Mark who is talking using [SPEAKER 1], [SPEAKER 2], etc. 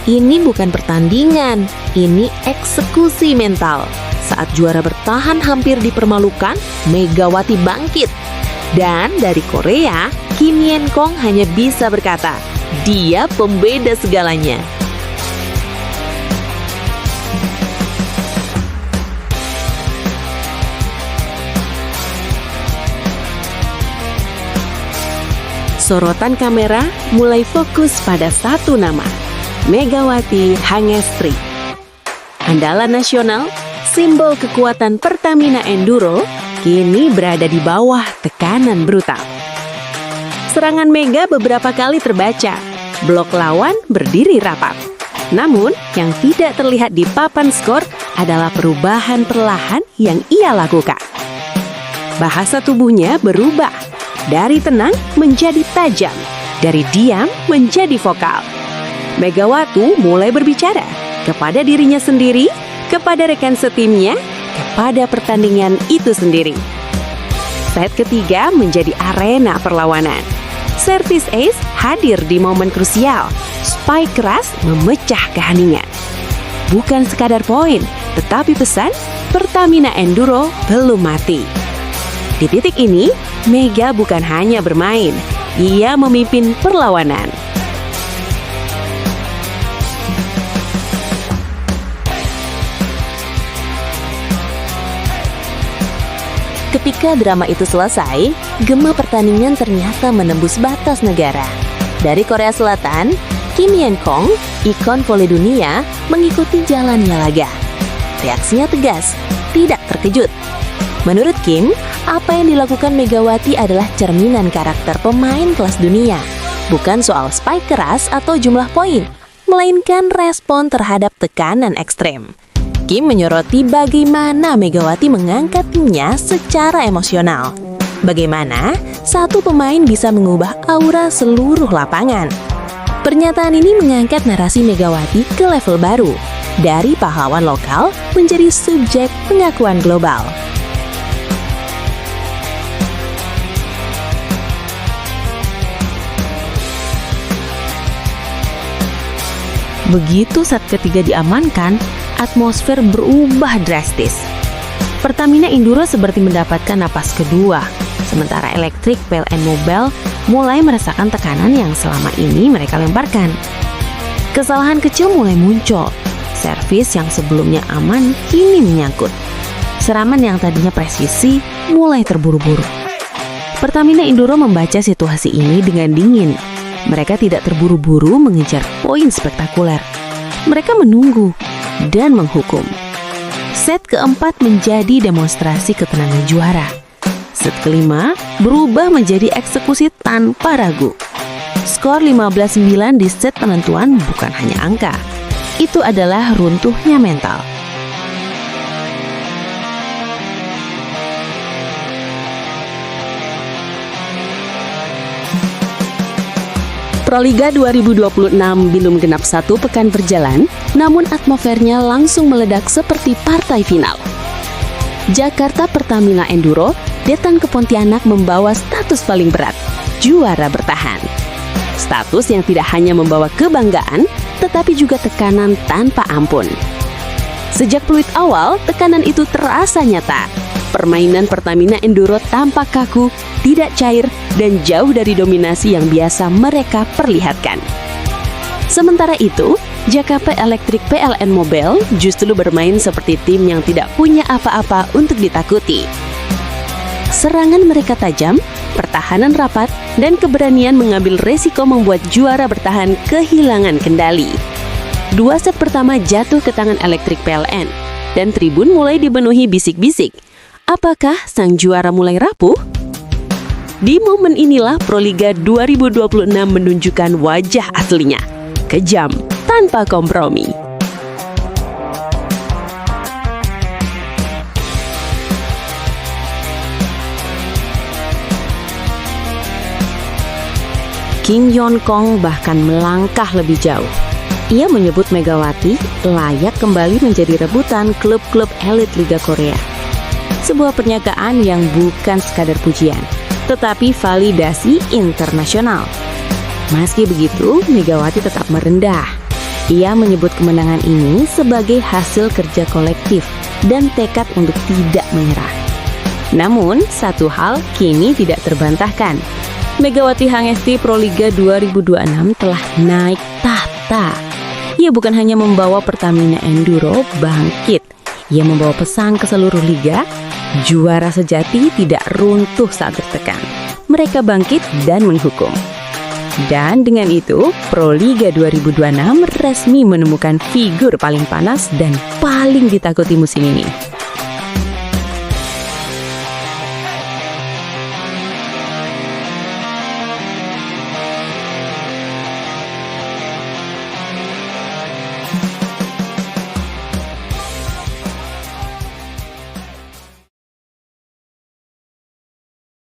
[SPEAKER 1] Ini bukan pertandingan, ini eksekusi mental. Saat juara bertahan hampir dipermalukan, Megawati bangkit. Dan dari Korea, Kim Yen-kong hanya bisa berkata, dia pembeda segalanya. Sorotan kamera mulai fokus pada satu nama, Megawati Hangestri. Andalan nasional, simbol kekuatan Pertamina Enduro, kini berada di bawah tekanan brutal. Serangan Mega beberapa kali terbaca, blok lawan berdiri rapat. Namun, yang tidak terlihat di papan skor adalah perubahan perlahan yang ia lakukan. Bahasa tubuhnya berubah, dari tenang menjadi tajam, dari diam menjadi vokal. Megawati mulai berbicara kepada dirinya sendiri, kepada rekan setimnya, kepada pertandingan itu sendiri. Set ketiga menjadi arena perlawanan. Servis ace hadir di momen krusial. Spike keras memecah keheningan. Bukan sekadar poin, tetapi pesan Pertamina Enduro belum mati. Di titik ini, Mega bukan hanya bermain, ia memimpin perlawanan. Ketika drama itu selesai, gema pertandingan ternyata menembus batas negara. Dari Korea Selatan, Kim Yen-kong, ikon voli dunia, mengikuti jalannya laga. Reaksinya tegas, tidak terkejut. Menurut Kim, apa yang dilakukan Megawati adalah cerminan karakter pemain kelas dunia. Bukan soal spike keras atau jumlah poin, melainkan respon terhadap tekanan ekstrem. Kim menyoroti bagaimana Megawati mengangkat timnya secara emosional. Bagaimana satu pemain bisa mengubah aura seluruh lapangan. Pernyataan ini mengangkat narasi Megawati ke level baru, dari pahlawan lokal menjadi subjek pengakuan global. Begitu set ketiga diamankan, atmosfer berubah drastis. Pertamina Enduro seperti mendapatkan napas kedua, sementara Elektrik PLN Mobile mulai merasakan tekanan yang selama ini mereka lemparkan. Kesalahan kecil mulai muncul, servis yang sebelumnya aman kini menyangkut. Serangan yang tadinya presisi mulai terburu-buru. Pertamina Enduro membaca situasi ini dengan dingin. Mereka tidak terburu-buru mengejar poin spektakuler. Mereka menunggu dan menghukum. Set keempat menjadi demonstrasi ketenangan juara. Set kelima berubah menjadi eksekusi tanpa ragu. Skor 15-9 di set penentuan bukan hanya angka. Itu adalah runtuhnya mental. Proliga 2026 belum genap satu pekan berjalan, namun atmosfernya langsung meledak seperti partai final. Jakarta Pertamina Enduro datang ke Pontianak membawa status paling berat, juara bertahan. Status yang tidak hanya membawa kebanggaan, tetapi juga tekanan tanpa ampun. Sejak peluit awal, tekanan itu terasa nyata. Permainan Pertamina Enduro tampak kaku, tidak cair, dan jauh dari dominasi yang biasa mereka perlihatkan. Sementara itu, JKP Elektrik PLN Mobile justru bermain seperti tim yang tidak punya apa-apa untuk ditakuti. Serangan mereka tajam, pertahanan rapat, dan keberanian mengambil resiko membuat juara bertahan kehilangan kendali. 2 set pertama jatuh ke tangan Elektrik PLN, dan tribun mulai dipenuhi bisik-bisik. Apakah sang juara mulai rapuh? Di momen inilah Proliga 2026 menunjukkan wajah aslinya, kejam, tanpa kompromi. Kim Yen-kong bahkan melangkah lebih jauh. Ia menyebut Megawati layak kembali menjadi rebutan klub-klub elit Liga Korea. Sebuah pernyataan yang bukan sekadar pujian, tetapi validasi internasional. Meski begitu, Megawati tetap merendah. Ia menyebut kemenangan ini sebagai hasil kerja kolektif dan tekad untuk tidak menyerah. Namun, satu hal kini tidak terbantahkan. Megawati Hangesti Proliga 2026 telah naik tahta. Ia bukan hanya membawa Pertamina Enduro bangkit, ia membawa pesan ke seluruh liga, juara sejati tidak runtuh saat tertekan. Mereka bangkit dan menghukum. Dan dengan itu, Proliga 2026 resmi menemukan figur paling panas dan paling ditakuti musim ini.